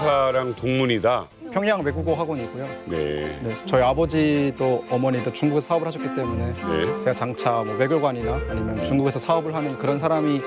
교사랑 동문이다. 평양 외국어 학원이고요. 네. 네, 저희 아버지도 어머니도 중국에서 사업을 하셨기 때문에 네. 제가 장차 뭐 외교관이나 아니면 중국에서 사업을 하는 그런 사람이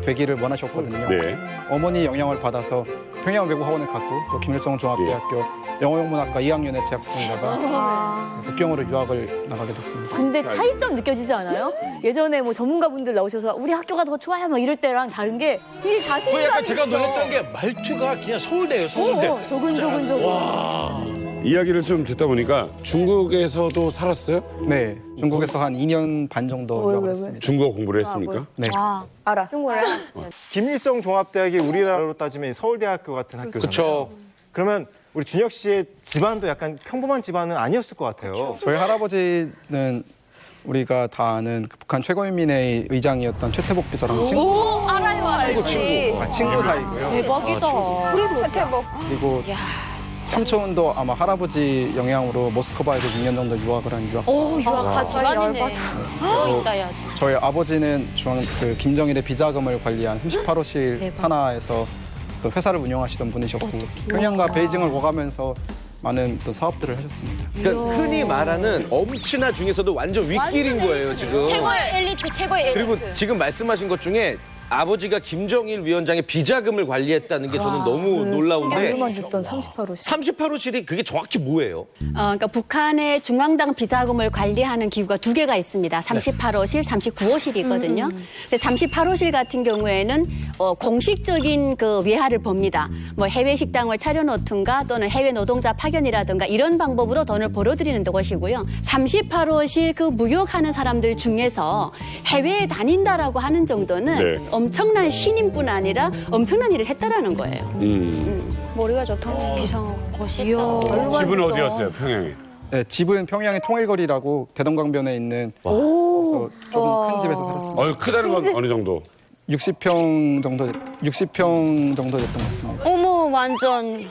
되기를 원하셨거든요. 네. 어머니 영향을 받아서 평양 외국어학원을 갔고 또 김일성 종합대학교 영어영문학과 2학년에 재학 중이다가 북경으로 유학을 나가게 됐습니다. 근데 차이점 느껴지지 않아요? 예전에 뭐 전문가분들 나오셔서 우리 학교가 더 좋아요 막 이럴 때랑 다른 게 이 자신감이 그 약간 제가 있어. 놀랐던 게 말투가 그냥 서울대예요, 서울대. 조근조근. 이야기를 좀 듣다 보니까 중국에서도 살았어요? 네, 중국에서 한 2년 반 정도 유학을 했습니다. 중국어 공부를 했습니까? 네. 알아. 중국어를. 김일성 종합대학이 우리나라로 따지면 서울대학교 같은 학교잖아요. 그쵸. 그러면 우리 준혁 씨의 집안도 약간 평범한 집안은 아니었을 것 같아요. 저희 할아버지는 우리가 다 아는 그 북한 최고인민회의 의장이었던 최태복 비서랑 친구, 알아요, 알지. 친구 사이고요. 대박이다. 그래도 대박. 그리고 삼촌도 아마 할아버지 영향으로 모스크바에서 6년 정도 유학을 한 유학. 오, 유학가 집안이네. 그리고 있다, 야, 진짜. 저희 아버지는 그 김정일의 비자금을 관리한 38호실 대박. 산하에서 또 회사를 운영하시던 분이셨고 평양과 베이징을 오가면서 많은 또 사업들을 하셨습니다. 그러니까 흔히 말하는 엄친아 중에서도 완전 윗길인 거예요, 지금. 최고의 엘리트, 최고의 엘리트. 그리고 지금 말씀하신 것 중에 아버지가 김정일 위원장의 비자금을 관리했다는 게 저는 너무 놀라운데 만 줬던 38호. 38호실이 그게 정확히 뭐예요? 그러니까 북한의 중앙당 비자금을 관리하는 기구가 두 개가 있습니다. 38호실, 39호실이 있거든요. 근데 38호실 같은 경우에는 공식적인 그 외화를 법니다. 뭐 해외 식당을 차려놓든가 또는 해외 노동자 파견이라든가 이런 방법으로 돈을 벌어들이는 곳이고요. 38호실 그 무역하는 사람들 중에서 해외에 다닌다라고 하는 정도는 네. 엄청난 신인뿐 아니라 엄청난 일을 했다라는 거예요. 머리가 좋다. 비상하고. 멋있다. 집은 어디였어요, 평양에? 네, 집은 평양의 통일거리라고 대동강변에 있는 그래서 조금 큰 집에서 살았습니다. 크다는 건 어느 정도? 60평 정도 됐던 것 같습니다. 어머, 완전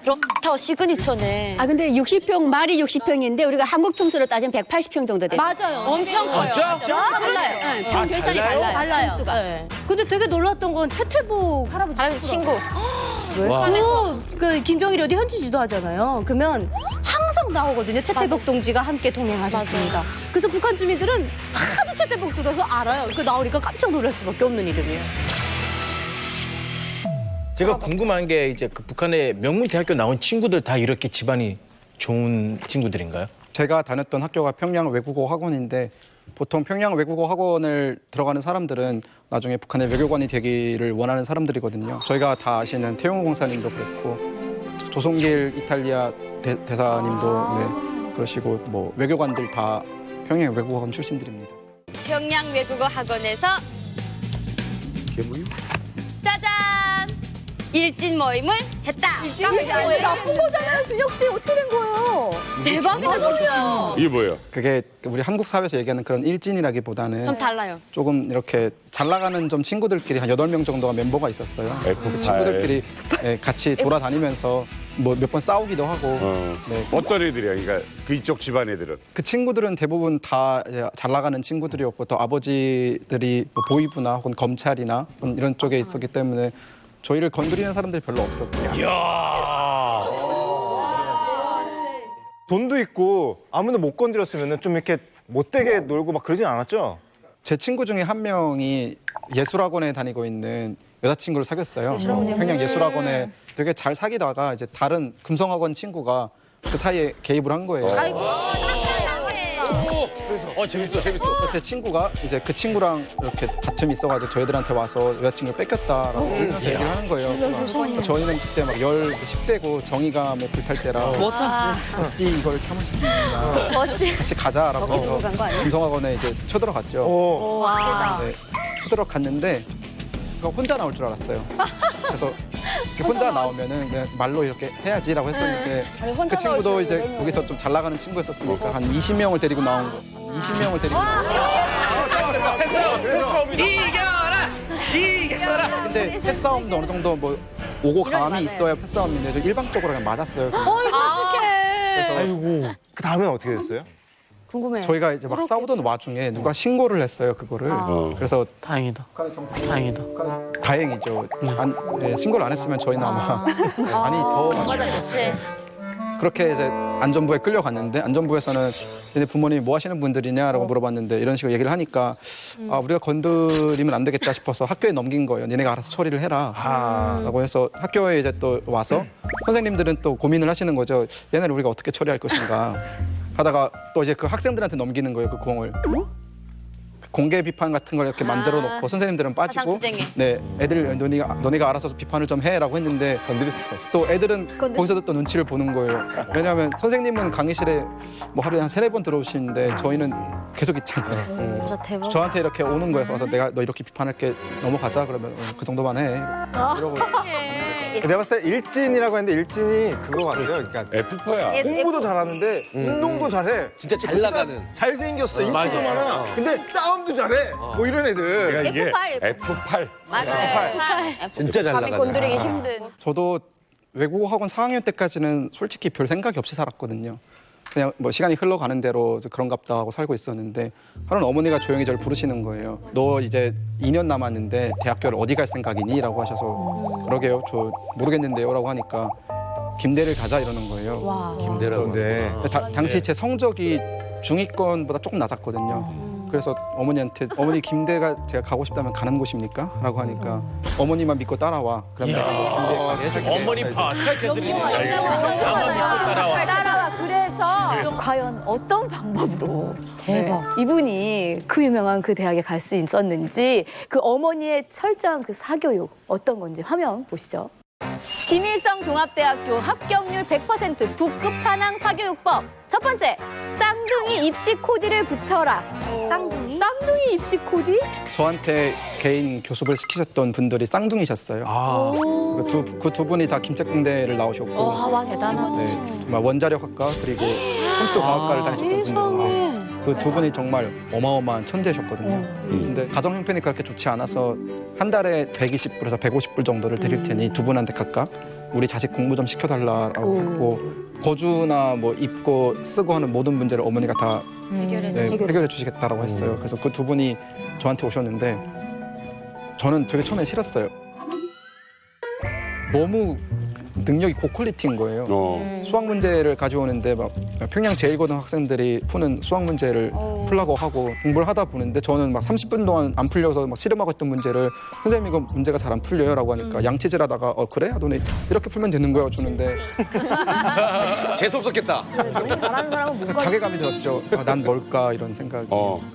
럭타워 시그니처네. 근데 60평, 말이 60평인데 우리가 한국 평수로 따지면 180평 정도 돼요. 맞아요. 엄청 커요. 달라요. 네, 평 결산이 달라요. 수가. 근데 되게 놀랐던 건 최태복 할아버지 친구. 그 김정일이 어디 현지 지도하잖아요. 그러면 항상 나오거든요. 최태복 동지가 함께 동행하셨습니다. 그래서 북한 주민들은 하도 최태복 들어서 알아요. 그 나오니까 깜짝 놀랄 수밖에 없는 이름이에요. 제가 궁금한 게 이제 그 북한의 명문 대학교 나온 친구들 다 이렇게 집안이 좋은 친구들인가요? 제가 다녔던 학교가 평양 외국어 학원인데 보통 평양 외국어 학원을 들어가는 사람들은 나중에 북한의 외교관이 되기를 원하는 사람들이거든요. 저희가 다 아시는 태용 공사님도 그렇고 조성길 이탈리아 대사님도 네, 그러시고 뭐 외교관들 다 평양 외국어 학원 출신들입니다. 평양 외국어 학원에서 이게 뭐예요? 짜잔! 일진 모임을 했다. 나쁜 거잖아요, 준혁 씨. 어떻게 된 거예요? 대박이다, 진짜. 이게 뭐예요? 그게 우리 한국 사회에서 얘기하는 그런 일진이라기보다는 좀 달라요. 조금 이렇게 잘 나가는 좀 친구들끼리 한 8명 정도가 멤버가 있었어요. 그 친구들끼리 같이 돌아다니면서 뭐 몇 번 싸우기도 하고. 네. 어떤 애들이야? 그러니까 그 이쪽 집안 애들은? 그 친구들은 대부분 다 잘 나가는 친구들이었고 또 아버지들이 뭐 보위부나 혹은 검찰이나 이런 쪽에 있었기 때문에 저희를 건드리는 사람들이 별로 없었고요. 돈도 있고 아무도 못 건드렸으면 좀 이렇게 못되게 놀고 막 그러진 않았죠? 제 친구 중에 한 명이 예술학원에 다니고 있는 여자친구를 사귀었어요. 평양 예술학원에 되게 잘 사귀다가 이제 다른 금성학원 친구가 그 사이에 개입을 한 거예요. 재밌어. 제 친구가 이제 그 친구랑 이렇게 다툼이 있어가지고 저희들한테 와서 여자친구를 뺏겼다라고 얘기를 하는 거예요. 저희는 그때 막 10대고 정의감에 불탈 때라 어찌 이걸 참을 수 있느냐 같이 가자라고 해서 금성학원에 이제 쳐들어갔죠. 네, 쳐들어갔는데 혼자 나올 줄 알았어요. 그래서 이렇게 혼자 나오면은 그냥 말로 이렇게 해야지라고 했었는데 그 친구도 이제 거기서 좀 잘 나가는 친구였었으니까 한 20명을 데리고 나온 거. 20명을 데리고 나온 거. 이겨라! 근데 패싸움도 어느 정도 뭐 오고 감이 있어야 패싸움인데 저 일방적으로 그냥 맞았어요. 그래서 아이고. 그 다음엔 어떻게 됐어요? 궁금해요. 저희가 이제 막 싸우던 와중에 누가 신고를 했어요, 그거를. 그래서 다행이다. 다행이다. 다행이죠. 신고를 안 했으면 저희는 아마 많이 더 그렇지. 그렇게 이제 안전부에 끌려갔는데 안전부에서는 얘네 부모님이 뭐 하시는 분들이냐라고 물어봤는데 이런 식으로 얘기를 하니까 우리가 건드리면 안 되겠다 싶어서 학교에 넘긴 거예요. 니네가 알아서 처리를 해라. 라고 해서 학교에 이제 또 와서 선생님들은 또 고민을 하시는 거죠. 얘네를 우리가 어떻게 처리할 것인가 하다가 또 이제 그 학생들한테 넘기는 거예요. 그 공을. 공개 비판 같은 걸 이렇게 만들어 놓고 선생님들은 빠지고 사상투쟁에. 네 애들 너네가 알아서 비판을 좀 해라고 했는데 건드릴 수 없어. 또 애들은 거기서도 또 눈치를 보는 거예요. 왜냐하면 선생님은 강의실에 뭐 하루에 한 3-4번 들어오시는데 저희는 계속 있잖아요. 진짜 대박. 저한테 이렇게 오는 거예요. 그래서 내가 너 이렇게 비판할게 넘어가자 그러면 그 정도만 해. 이러고 내가 봤을 때 일진이라고 했는데 일진이 그거 같아요. 그러니까 F4야. 공부도 잘하는데 운동도 잘해. 진짜 잘 나가는. 잘생겼어. 인기도 맞아요. 많아. 근데 싸움도 잘해. 뭐 이런 애들. 그러니까 이게 F8. F8. 맞아요. 진짜 잘 감히 나가는. 건드리기 힘든. 저도 외국어 학원 4학년 때까지는 솔직히 별 생각이 없이 살았거든요. 그냥 뭐 시간이 흘러가는 대로 그런갑다 하고 살고 있었는데 하루는 어머니가 조용히 저를 부르시는 거예요. 너 이제 2년 남았는데 대학교를 어디 갈 생각이니? 라고 하셔서 그러게요. 저 모르겠는데요. 라고 하니까 김대를 가자 이러는 거예요. 김대라고. 네. 당시 제 성적이 중위권보다 조금 낮았거든요. 그래서 어머니한테 어머니 김대가 제가 가고 싶다면 가는 곳입니까? 라고 하니까 어머니만 믿고 따라와. 그럼 내가 뭐 김대 가게 해줄게. 어머니파 스카이캐슬입니다. 나만 믿고 따라와. 따라와. 그래서 과연 어떤 방법으로 대박 이분이 그 유명한 그 대학에 갈 수 있었는지 그 어머니의 철저한 그 사교육 어떤 건지 화면 보시죠. 김일성 종합대학교 합격률 100% 북극한항 사교육법. 첫 번째, 쌍둥이 입시 코디를 붙여라. 쌍둥이? 쌍둥이 입시 코디? 저한테 개인 교습을 시키셨던 분들이 쌍둥이셨어요. 그 두 분이 다 김책공대를 나오셨고 와, 대단하지. 네, 정말 원자력학과 그리고 컴퓨터 과학과를 다니셨던 분들 그 두 분이 정말 어마어마한 천재셨거든요. 근데 가정 형편이 그렇게 좋지 않아서 한 달에 120불에서 150불 정도를 드릴 테니 두 분한테 각각 우리 자식 공부 좀 시켜달라고 했고 거주나 뭐 입고 쓰고 하는 모든 문제를 어머니가 다 해결해 주시겠다라고 했어요. 그래서 그 두 분이 저한테 오셨는데 저는 되게 처음에 싫었어요. 너무 능력이 고퀄리티인 거예요. 수학 문제를 가져오는데 막 평양 제1고등 학생들이 푸는 수학 문제를 풀라고 하고 공부를 하다 보는데 저는 막 30분 동안 안 풀려서 막 씨름하고 있던 문제를 선생님 이거 문제가 잘 안 풀려요라고 하니까 양치질 하다가 그래? 하더니 이렇게 풀면 되는 거야 주는데 재수없었겠다. 잘하는 사람은 뭔가 자괴감이 들었죠. 난 뭘까 이런 생각.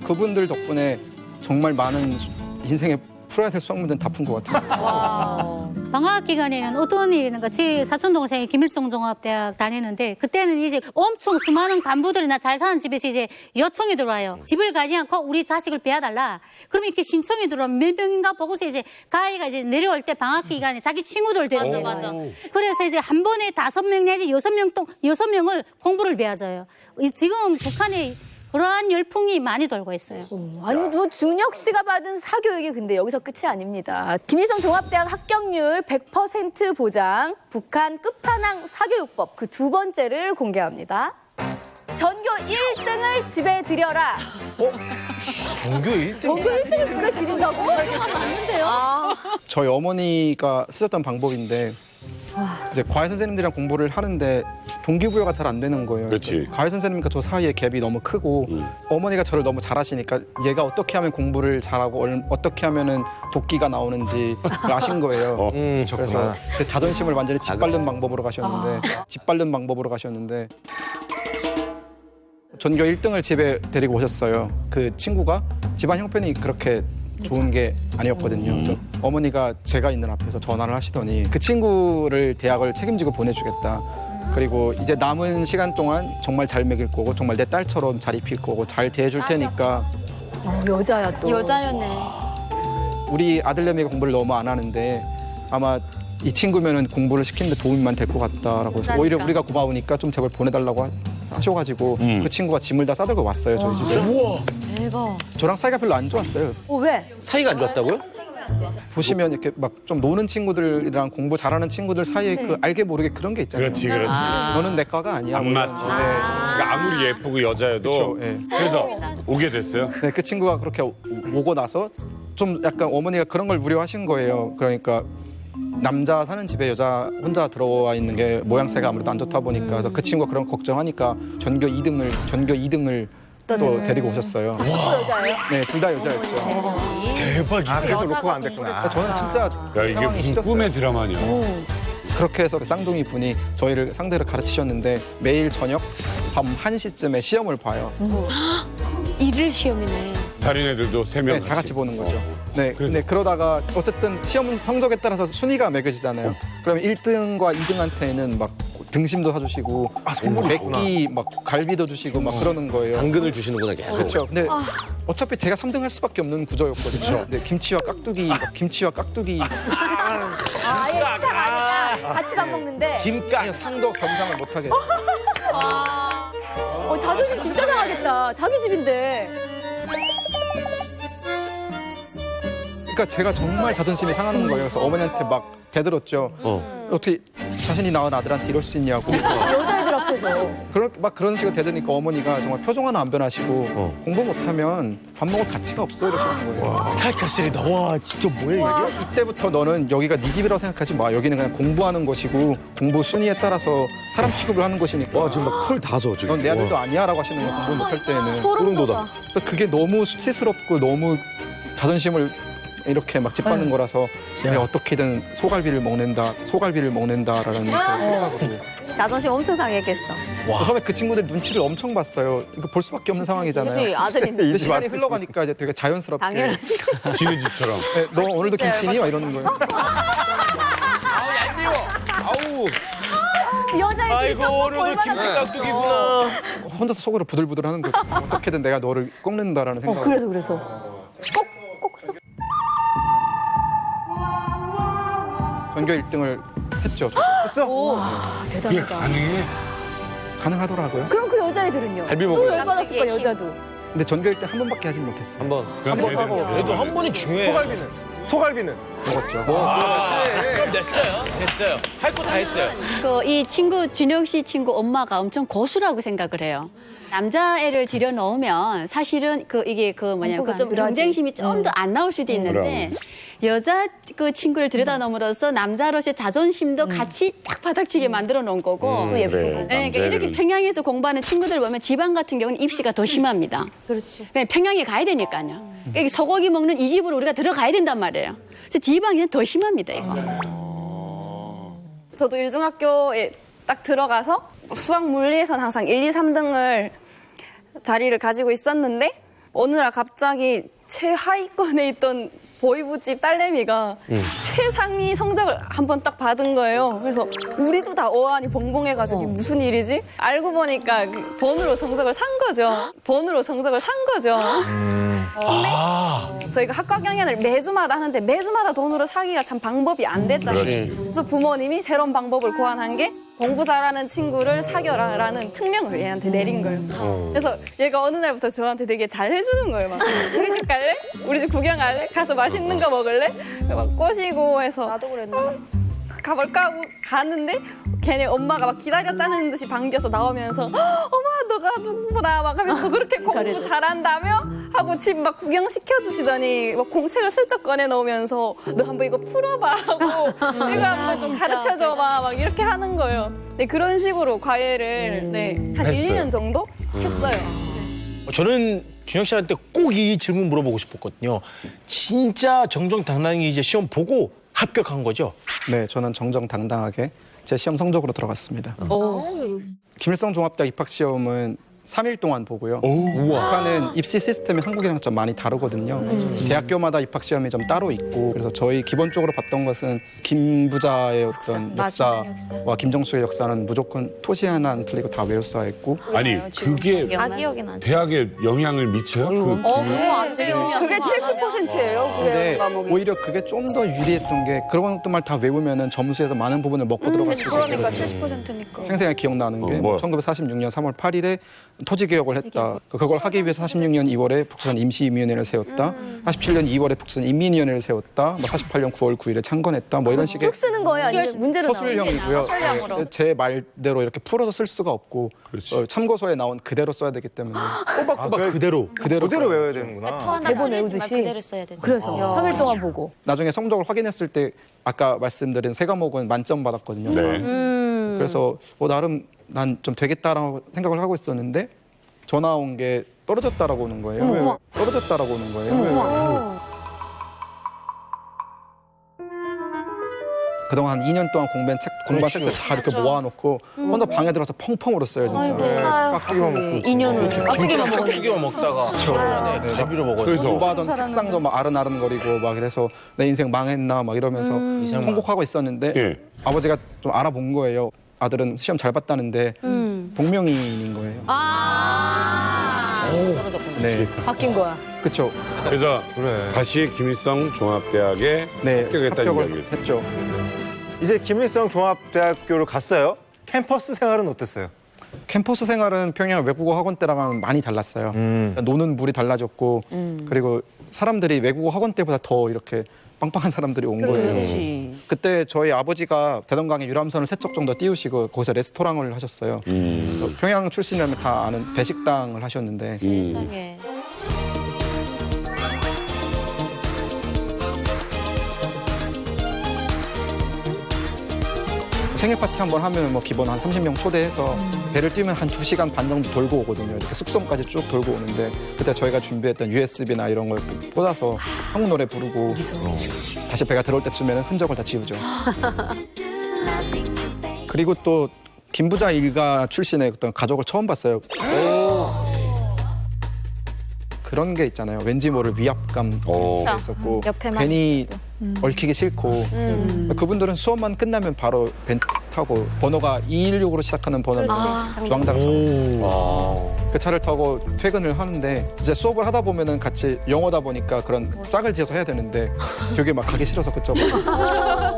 그분들 덕분에 정말 많은 인생에 풀어야 될 수학 문제는 다 푼 것 같아요. 방학 기간에는 어떤 일이 있는가? 제 사촌 동생이 김일성 종합대학 다니는데 그때는 이제 엄청 수많은 간부들이나 잘 사는 집에서 이제 요청이 들어와요. 집을 가지 않고 우리 자식을 배워달라. 그러면 이렇게 신청이 들어오면 몇 명인가 보고서 이제 가희가 이제 내려올 때 방학 기간에 자기 친구들 데리고 맞아. 그래서 이제 한 번에 5명 내지 6명을 공부를 배워줘요. 지금 북한에 그러한 열풍이 많이 돌고 있어요. 아니 뭐 준혁 씨가 받은 사교육이 근데 여기서 끝이 아닙니다. 김일성 종합대학 합격률 100% 보장 북한 끝판왕 사교육법 그 두 번째를 공개합니다. 전교 1등을 집에 들여라. 전교 1등. 전교 1등을 집에 들인다고? 맞는데요? 저희 어머니가 쓰셨던 방법인데 이제 과외 선생님들이랑 공부를 하는데 동기부여가 잘 안 되는 거예요. 그렇지. 과외 선생님과 저 사이의 갭이 너무 크고 어머니가 저를 너무 잘하시니까 얘가 어떻게 하면 공부를 잘하고 어떻게 하면은 도끼가 나오는지 아신 거예요. 그래서 제 자존심을 완전히 짓밟는 방법으로 가셨는데 전교 1등을 집에 데리고 오셨어요. 그 친구가 집안 형편이 그렇게 좋은 게 아니었거든요. 그래서 어머니가 제가 있는 앞에서 전화를 하시더니 그 친구를 대학을 책임지고 보내주겠다. 그리고 이제 남은 시간 동안 정말 잘 먹일 거고 정말 내 딸처럼 잘 입힐 거고 잘 대해줄 테니까 여자야 또. 여자였네. 우리 아들내미가 공부를 너무 안 하는데 아마 이 친구면은 공부를 시키는데 도움만 될 것 같다라고 해서 오히려 우리가 고마우니까 좀 제발 보내달라고 하셔가지고 그 친구가 짐을 다 싸들고 왔어요 저희 집에. 우와. 대박. 저랑 사이가 별로 안 좋았어요. 왜? 사이가 안 좋았다고요? 보시면 이렇게 막 좀 노는 친구들이랑 공부 잘하는 친구들 사이에 그 알게 모르게 그런 게 있잖아요. 그렇지. 너는 내 과가 아니야. 안 뭐 이런. 맞지. 그러니까 아무리 예쁘고 여자여도 그쵸, 예. 그래서 오게 됐어요. 네, 그 친구가 그렇게 오고 나서 좀 약간 어머니가 그런 걸 우려하신 거예요. 그러니까 남자 사는 집에 여자 혼자 들어와 있는 게 모양새가 아무래도 안 좋다 보니까 그래서 그 친구가 그런 거 걱정하니까 전교 2등을 또 데리고 오셨어요. 여자예요? 네, 둘 다 여자였죠. 아, 그래서 로코가 안 됐구나. 저는 진짜 야, 이게 상황이 무슨 싫었어요. 꿈의 드라마냐. 그렇게 해서 그 쌍둥이 분이 저희를 상대를 가르치셨는데 매일 저녁 밤 1시쯤에 시험을 봐요. 일일 시험이네. 다른 애들도 3명 네, 다 같이 보는 거죠. 네, 근데 그러다가 어쨌든 시험 성적에 따라서 순위가 매겨지잖아요. 그러면 1등과 2등한테는 막 등심도 사주시고 맥기 막 갈비도 주시고 막 그러는 거예요. 당근을 주시는구나 계속. 그렇죠. 근데 어차피 제가 3등 할 수밖에 없는 구조였거든요. 근데 김치와 깍두기 아예 식당 아니까 같이 밥 먹는데. 아니요, 상도 겸상을 못하게. 자존심 진짜 상하겠다. 자기 집인데. 그러니까 제가 정말 자존심이 상하는 거예요. 그래서 어머니한테 막 대들었죠. 어떻게 자신이 낳은 아들한테 이럴 수 있냐고. 여자애들 앞에서. 그런 식으로 대드니까 어머니가 정말 표정 하나 안 변하시고 공부 못하면 밥 먹을 가치가 없어 이러시는 거예요. 스카이캐슬이다. 와, 진짜 뭐야 이게? 이때부터 너는 여기가 네 집이라고 생각하지 마. 여기는 그냥 공부하는 곳이고 공부 순위에 따라서 사람 취급을 하는 곳이니까. 와, 지금 막 털 다 져, 지금. 넌 내 아들도 아니야라고 하시는 거예요. 공부 못할 때는. 소름 돋아. 그래서 그게 너무 수치스럽고 너무 자존심을 이렇게 막 짓밟는 거라서 내가 어떻게든 소갈비를 먹는다라는 생각으로. 자존심 엄청 상했겠어. 처음에 그 친구들 눈치를 엄청 봤어요. 이거 볼 수밖에 없는 상황이잖아요. 그치, 아들인데. 근데 시간이 흘러가니까 이제 되게 자연스럽게. 당연하지. 지네 집처럼. 네, 너 오늘도 김치니? 막 이러는 거예요. 아우. 여자애 아이고, 오늘도 김치 깍두기구나. 혼자서 속으로 부들부들 하는 거죠. 어떻게든 내가 너를 꺾는다라는 생각. 그래서. 전교 1등을 했죠. 그게 대단하다. 가능해? 가능하더라고요. 그럼 그 여자애들은요? 갈비 또 먹어요. 열받았을 거야, 여자도. 근데 전교 1등 한 번밖에 하진 못했어요. 한 번. 그럼 걔들은 그래도 한 번이 중요해. 소갈비는? 먹었죠. 그럼 됐어요. 할 거 다 했어요. 이 친구 준혁 씨 친구 엄마가 엄청 고수라고 생각을 해요. 남자애를 들여 놓으면 사실은 이게 좀 경쟁심이 좀 더 안 나올 수도 있는데 여자 그 친구를 들여다 놓음으로써 남자로서의 자존심도 같이 딱 바닥치게 만들어 놓은 거고. 예쁘고. 네, 그러니까 이렇게 평양에서 공부하는 친구들 보면 지방 같은 경우는 입시가 더 심합니다. 그렇지. 왜냐면 평양에 가야 되니까요. 그러니까 소고기 먹는 이 집으로 우리가 들어가야 된단 말이에요. 그래서 지방에는 더 심합니다, 이거. 저도 일중학교에 딱 들어가서 수학 물리에서는 항상 1, 2, 3등을 자리를 가지고 있었는데 어느 날 갑자기 최하위권에 있던 보이부집 딸내미가 최상위 성적을 한번 딱 받은 거예요. 그래서 우리도 다 어안이 봉봉해가지고 이게 무슨 일이지? 알고 보니까 그 번으로 성적을 산 거죠. 근데 저희가 학과 경연을 매주마다 하는데 매주마다 돈으로 사기가 참 방법이 안 됐잖아요. 그래서 부모님이 새로운 방법을 고안한 게 공부 잘하는 친구를 사겨라라는 특명을 얘한테 내린 거예요. 그래서 얘가 어느 날부터 저한테 되게 잘 해주는 거예요. 막 우리 집 갈래? 우리 집 구경 갈래? 가서 맛있는 거 먹을래? 막 꼬시고 해서 나도 그랬는데. 가볼까 하고 가는데 걔네 엄마가 막 기다렸다는 듯이 반겨서 나오면서 엄마 너가 누구보다 막 하면서 그렇게 공부 잘한다며? 하고 집 막 구경시켜주시더니 막 공책을 슬쩍 꺼내놓으면서 너 한번 이거 풀어봐 하고 이거 한번 좀 가르쳐줘봐 막 이렇게 하는 거예요. 네, 그런 식으로 과외를 한 1, 2년 정도 했어요. 저는 준혁 씨한테 꼭 이 질문 물어보고 싶었거든요. 진짜 정정당당히 이제 시험 보고 합격한 거죠? 네, 저는 정정당당하게 제 시험 성적으로 들어갔습니다. 김일성 종합대학 입학 시험은 3일 동안 보고요. 북한은 입시 시스템이 한국이랑 좀 많이 다르거든요. 대학교마다 입학 시험이 좀 따로 있고 그래서 저희 기본적으로 봤던 것은 김부자의 어떤 역사와 김정숙의 역사는 무조건 토시 하나 안 틀리고 다 외울 수가 있고. 아니 그게 다 기억이 나죠. 대학에 영향을 미쳐요? 그거 안 돼요. 그게 70%예요. 근데 오히려 그게 좀 더 유리했던 게 그런 것들 말 다 외우면은 점수에서 많은 부분을 먹고 들어갈 수 있어요. 그러니까 70%니까. 생생하게 기억나는 게 뭐야? 1946년 3월 8일에 토지 개혁을 했다. 그걸 하기 위해서 46년 2월에 북조선 임시임위원회를 세웠다. 47년 2월에 북조선 인민위원회를 세웠다. 48년 9월 9일에 창건했다. 뭐 이런 식의 쭉 쓰는 거예요? 아니면 문제로 서술형이고요. 서술형으로. 네, 제 말대로 이렇게 풀어서 쓸 수가 없고 참고서에 나온 그대로 써야 되기 때문에 꼬박꼬박 그대로 그대로 써요. 외워야 되는구나. 대본 외우듯이. 그대로 써야 되죠. 그래서 3일 동안 보고. 나중에 성적을 확인했을 때 아까 말씀드린 세 과목은 만점 받았거든요. 네. 그래서 나름 난 좀 되겠다라고 생각을 하고 있었는데 전화 온 게 떨어졌다라고 오는 거예요. 떨어졌다라고 오는 거예요. 그동안 한 2년 동안 공부한 책들 다 이렇게 모아놓고 혼자 방에 들어가서 펑펑 울었어요, 진짜. 깍두기만 먹고. 2년을 깍두기만 먹었는데. 깍두기만 먹다가 초반에 갈비로 먹어요. 그래서 공부하던 책상도 막 아른아른거리고 막 그래서 내 인생 망했나 막 이러면서 통곡하고 있었는데 예. 아버지가 좀 알아본 거예요. 아들은 시험 잘 봤다는데 동명이인인 거예요. 네, 바뀐 거야. 그렇죠. 그래서 그래. 다시 김일성 종합대학에 네, 합격했다는 합격을 이야기를. 했죠. 이제 김일성 종합대학교를 갔어요. 캠퍼스 생활은 어땠어요? 캠퍼스 생활은 평양 외국어 학원 때랑은 많이 달랐어요. 노는 물이 달라졌고 그리고 사람들이 외국어 학원 때보다 더 이렇게 빵빵한 사람들이 온 거예요. 그때 저희 아버지가 대동강의 유람선을 3척 정도 띄우시고 거기서 레스토랑을 하셨어요. 평양 출신이라면 다 아는 배식당을 하셨는데 세상에. 생일 파티 한번 하면 뭐 기본 한 30명 초대해서 배를 띄우면 한 2시간 반 정도 돌고 오거든요. 이렇게 숙소까지 쭉 돌고 오는데 그때 저희가 준비했던 USB나 이런 걸 꽂아서 한국 노래 부르고 다시 배가 들어올 때쯤에는 흔적을 다 지우죠. 그리고 또 김부자 일가 출신의 어떤 가족을 처음 봤어요. 그런 게 있잖아요. 왠지 모를 위압감이 있었고 옆에만 괜히 얽히기 싫고 그분들은 수업만 끝나면 바로 벤트 타고 번호가 216으로 시작하는 번호를 중앙당 그 차를 타고 퇴근을 하는데 이제 수업을 하다 보면은 같이 영어다 보니까 그런 짝을 지어서 해야 되는데 되게 막 가기 싫어서 그쪽 야,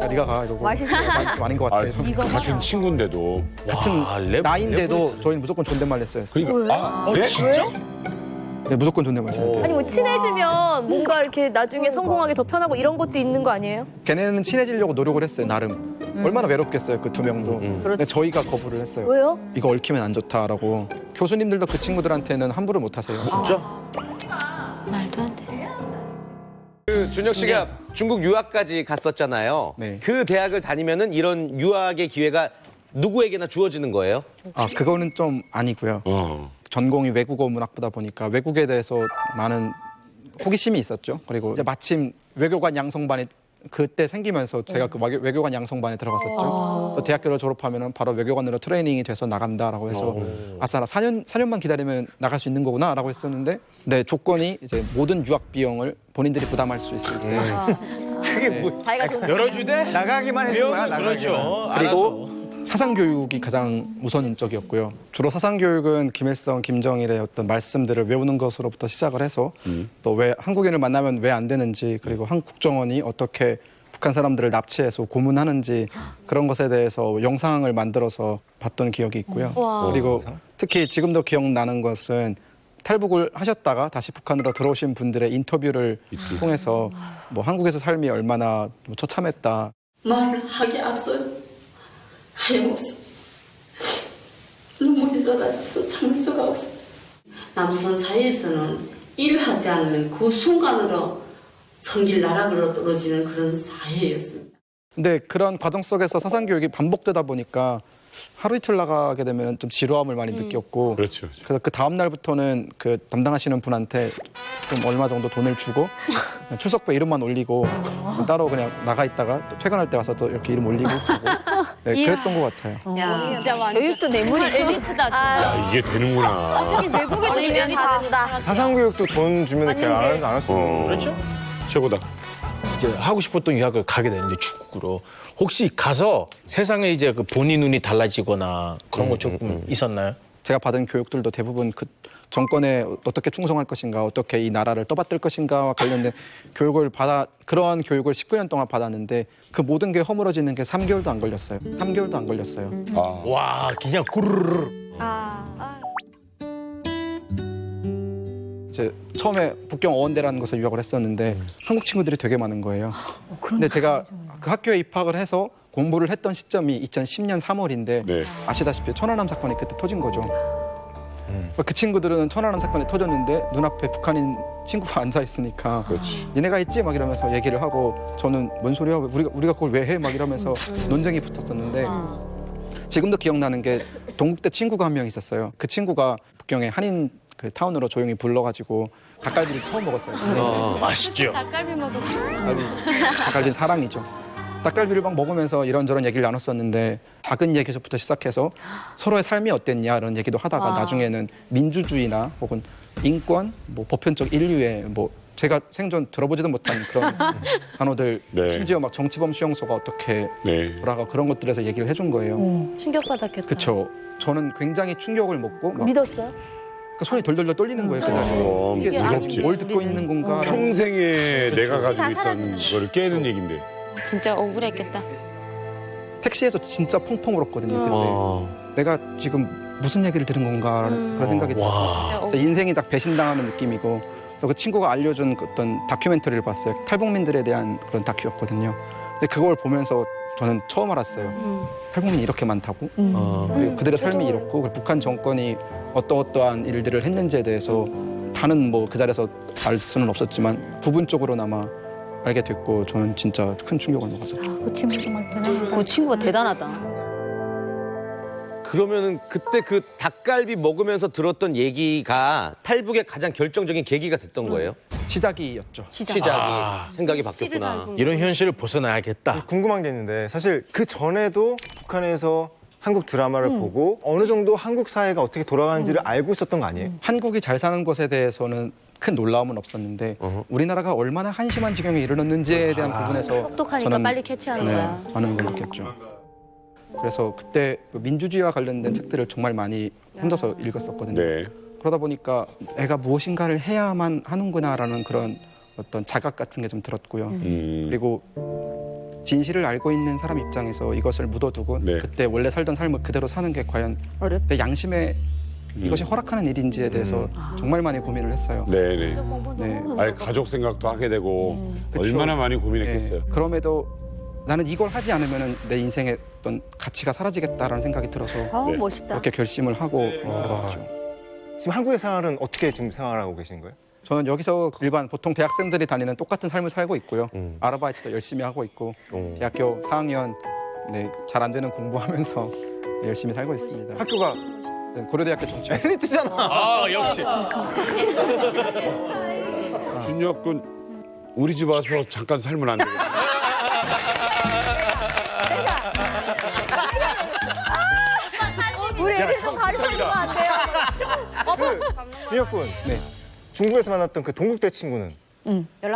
네가 가 이러고 좀 아닌 것 같아. 같은 친구인데도. 같은 나이인데도 저희는 무조건 존댓말 했어요. 그러니까 진짜? 네, 무조건 존댓말 했어요. 아니 뭐 친해지면 뭔가 이렇게 나중에 성공하기 더 편하고 이런 것도 있는 거 아니에요? 걔네는 친해지려고 노력을 했어요, 나름. 얼마나 외롭겠어요, 그 두 명도. 근데 저희가 거부를 했어요. 왜요? 이거 얽히면 안 좋다라고. 교수님들도 그 친구들한테는 함부로 못 하세요. 진짜? 말도 안 돼. 그 준혁 씨가 중국 유학까지 갔었잖아요. 네. 그 대학을 다니면은 이런 유학의 기회가 누구에게나 주어지는 거예요? 아, 그거는 좀 아니고요. 전공이 외국어 문학부다 보니까 외국에 대해서 많은 호기심이 있었죠. 그리고 이제 마침 외교관 양성반이 그때 생기면서 제가 그 외교관 양성반에 들어갔었죠. 그래서 대학교를 졸업하면 바로 외교관으로 트레이닝이 돼서 나간다라고 해서 아싸 나 4년만 기다리면 나갈 수 있는 거구나라고 했었는데 네, 조건이 이제 모든 유학 비용을 본인들이 부담할 수 있을 때 그게 뭐 자기가 돈 열어주대? 나가기만 해준 거야, 나가기만. 그렇죠. 그리고 사상교육이 가장 우선적이었고요. 주로 사상교육은 김일성, 김정일의 어떤 말씀들을 외우는 것으로부터 시작을 해서 또 왜 한국인을 만나면 왜 안 되는지 그리고 한국 국정원이 어떻게 북한 사람들을 납치해서 고문하는지 그런 것에 대해서 영상을 만들어서 봤던 기억이 있고요. 그리고 특히 지금도 기억나는 것은 탈북을 하셨다가 다시 북한으로 들어오신 분들의 인터뷰를 통해서 뭐 한국에서 삶이 얼마나 처참했다. 말하기 앞서 하염없어. 눈물이 쏟아져서 참을 수가 없어. 남조선 사회에서는 일을 하지 않으면 그 순간으로 성길 나락으로 떨어지는 그런 사회였습니다. 근데 그런 과정 속에서 사상교육이 반복되다 보니까 하루 이틀 나가게 되면 좀 지루함을 많이 느꼈고 그렇죠. 그래서 그 다음 날부터는 그 담당하시는 분한테 좀 얼마 정도 돈을 주고 출석부에 이름만 올리고 따로 그냥 나가 있다가 또 퇴근할 때 와서 또 이렇게 이름 올리고 가고 네, 그랬던 것 같아요. 야, 진짜 완전 교육도 뇌물이 엘리트다 진짜. 야, 이게 되는구나. 특히 외국에서 일하는 다른다. 사상교육도 돈 주면 이렇게 안 할 수 있는 거. 그렇죠? 최고다. 이제 하고 싶었던 유학을 가게 되는데 중국으로 혹시 가서 세상에 이제 그 본인 눈이 달라지거나 그런 거 조금 있었나요? 제가 받은 교육들도 대부분 그 정권에 어떻게 충성할 것인가, 어떻게 이 나라를 떠받들 것인가와 관련된 교육을 그러한 교육을 19년 동안 받았는데 그 모든 게 허물어지는 게 3개월도 안 걸렸어요. 3개월도 안 걸렸어요. 와, 그냥 구르르르. 이제 처음에 북경 어원대라는 곳에 유학을 했었는데 한국 친구들이 되게 많은 거예요. 근데 제가 그 학교에 입학을 해서 공부를 했던 시점이 2010년 3월인데 네. 아시다시피 천안함 사건이 그때 터진 거죠. 그 친구들은 천안함 사건이 터졌는데 눈앞에 북한인 친구가 앉아 있으니까 니네가 있지? 막 이러면서 얘기를 하고 저는 뭔 소리야? 우리가 그걸 왜 해? 막 이러면서 논쟁이 붙었었는데 지금도 기억나는 게 동국대 친구가 한 명 있었어요. 그 친구가 북경의 한인 그 타운으로 조용히 불러가지고 닭갈비를 처음 먹었어요. 맛있죠. 닭갈비 먹었어. 닭갈비는 사랑이죠. 닭갈비를 막 먹으면서 이런저런 얘기를 나눴었는데 작은 얘기에서부터 시작해서 서로의 삶이 어땠냐 이런 얘기도 하다가 나중에는 민주주의나 혹은 인권, 뭐 보편적 인류의 뭐 제가 생전 들어보지도 못한 그런 단어들 네. 심지어 막 정치범 수용소가 어떻게 네. 돌아가 그런 것들에서 얘기를 해준 거예요. 충격받았겠다. 그렇죠. 저는 굉장히 충격을 먹고 막 믿었어요? 그 손이 덜덜덜 떨리는 거예요. 그 자리에. 이게 무섭지. 뭘 듣고 있는 건가? 평생에 내가 가지고 다 있던 사라지는 거를 깨는 얘긴데. 진짜 억울했겠다. 택시에서 진짜 펑펑 울었거든요. 그때 내가 지금 무슨 얘기를 들은 건가라는 그런 생각이 들었어요. 인생이 딱 배신당하는 느낌이고 그래서 그 친구가 알려준 그 어떤 다큐멘터리를 봤어요. 탈북민들에 대한 그런 다큐였거든요. 근데 그걸 보면서 저는 처음 알았어요. 탈북민이 이렇게 많다고. 그리고 그들의 삶이 이렇고 그리고 북한 정권이 어떠어떠한 일들을 했는지에 대해서 다는 뭐 그 자리에서 알 수는 없었지만 부분적으로나마 알게 됐고 저는 진짜 큰 충격을 먹었었죠. 그 친구 정말 대단하다. 그 친구가 대단하다. 그러면은 그때 그 닭갈비 먹으면서 들었던 얘기가 탈북의 가장 결정적인 계기가 됐던 거예요? 시작이었죠. 시작이 생각이 바뀌었구나. 이런 현실을 벗어나야겠다. 궁금한 게 있는데 사실 그 전에도 북한에서 한국 드라마를 보고 어느 정도 한국 사회가 어떻게 돌아가는지를 알고 있었던 거 아니에요? 한국이 잘 사는 것에 대해서는 큰 놀라움은 없었는데 우리나라가 얼마나 한심한 지경에 이르렀는지에 대한 부분에서 똑똑하니까 빨리 캐치하는 거야. 저는 그걸 느꼈죠. 그래서 그때 그 민주주의와 관련된 책들을 정말 많이 혼자서 읽었었거든요. 네. 그러다 보니까 내가 무엇인가를 해야만 하는구나라는 그런 어떤 자각 같은 게 좀 들었고요. 그리고 진실을 알고 있는 사람 입장에서 이것을 묻어두고 네. 그때 원래 살던 삶을 그대로 사는 게 과연 내 양심에 이것이 허락하는 일인지에 대해서 정말 많이 고민을 했어요. 네네. 네. 아니, 가족 생각도 하게 되고 그쵸. 얼마나 많이 고민했겠어요. 네. 그럼에도 나는 이걸 하지 않으면 내 인생의 어떤 가치가 사라지겠다라는 생각이 들어서 아, 멋있다. 그렇게 결심을 하고 들어갔죠. 지금 한국의 생활은 어떻게 지금 생활하고 계신 거예요? 저는 여기서 일반 보통 대학생들이 다니는 똑같은 삶을 살고 있고요. 아르바이트도 열심히 하고 있고 대학교 4학년 잘 안 되는 공부하면서 열심히 살고 있습니다. 학교가 네, 고려대학교 정치. 엘리트잖아. 아, 역시. 준혁 군 우리 집 와서 잠깐 살면 안 되겠어요? 우리 애들 좀 가르쳐주면 안 돼요? 준혁 군. 네. 중국에서 만났던 그 동국대 친구는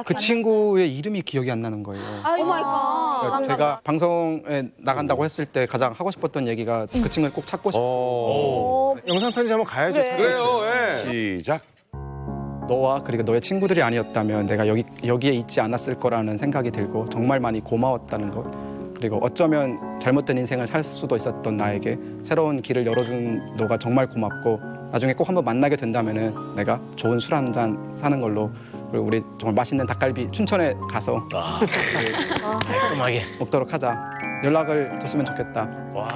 그 친구의 이름이 기억이 안 나는 거예요. 오 마이 갓. 제가 방송에 나간다고 했을 때 가장 하고 싶었던 얘기가 그 친구를 꼭 찾고 싶어요. 영상 편지 한번 가야죠. 그래요, 예. 시작. 너와 그리고 너의 친구들이 아니었다면 내가 여기에 있지 않았을 거라는 생각이 들고 정말 많이 고마웠다는 것. 그리고 어쩌면 잘못된 인생을 살 수도 있었던 나에게 새로운 길을 열어준 너가 정말 고맙고 나중에 꼭 한번 만나게 된다면은 내가 좋은 술 한 잔 사는 걸로 그리고 우리 정말 맛있는 닭갈비 춘천에 가서 깔끔하게 먹도록 하자. 연락을 줬으면 좋겠다. 와.